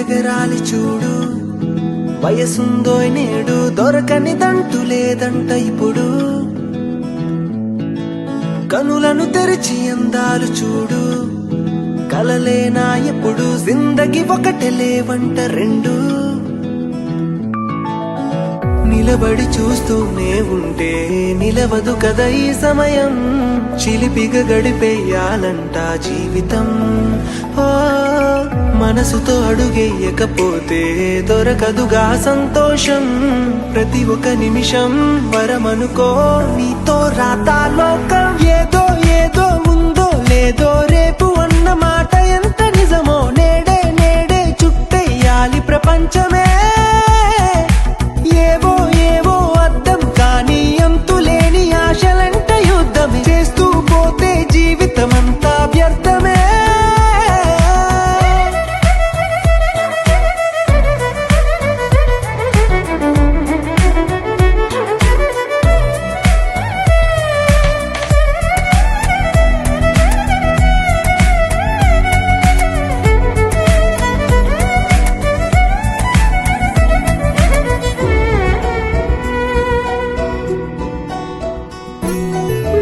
ఎగరాలి చూడు, వయసుందో నేడు దొరకనిదంటూ లేదంట ఇప్పుడు. కనులను తెరిచి అందాలు చూడు, కలలేనా ఎప్పుడు, జిందగి ఒకటే లేవంట రెండు. నిలబడి చూస్తూనే ఉంటే నిలవదు కదా ఈ సమయం, చిలిపిగా గడిపేయాలంట జీవితం. ఓ మనసుతో అడుగేయకపోతే దొరకదుగా సంతోషం, ప్రతి ఒక్క నిమిషం వరమనుకో నీతో రాతా లోకం. ఏదో ఏదో ఉందో లేదో రేపు అన్న మాట ఎంత నిజమో, నేడే నేడే చుట్టెయ్యాలి ప్రపంచమే. ఏవో ఏవో అర్థం కానీ అంతులేని ఆశలంట యుద్ధమే, చేస్తూ పోతే జీవితమంతా వ్యర్థమే.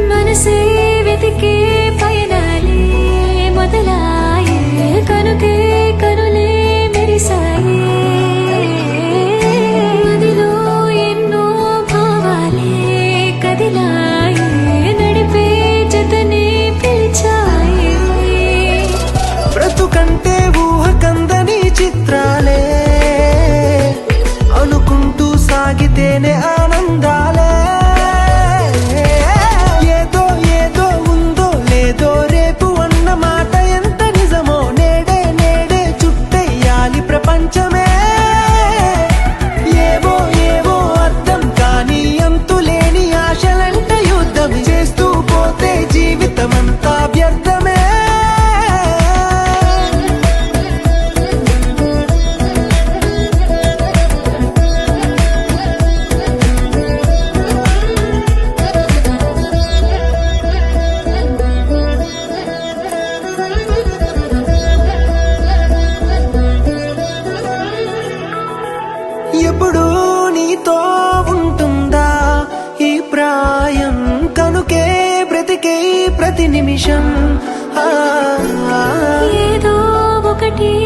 మనసే వెతికే పయనాలే మొదలాయే, కనుకే కనులే మెరిసాయే. మదిలో ఎన్నో భావాలే కదిలాయే, నడిపే జతనే పిలిచాయే. బ్రతుకంటే ఊహకందని చిత్రాలే, అనుకుంటూ సాగితేనే ఆనందాలే. ఏదో ఏదో ఉందో లేదో రేపు అన్న మాట ఎంత నిజమో, నేడే నేడే చుట్టెయ్యాలి ప్రపంచమే. ఏవో ఏవో అర్థం కానీ అంతులేని ఆశలంట యుద్ధం, చేస్తూ పోతే జీవితమంతా వ్యర్థమే. ఎప్పుడు నీతో ఉంటుందా ఈ ప్రాయం, కనుకే బ్రతికే ప్రతి నిమిషం. ఏదో ఒకటి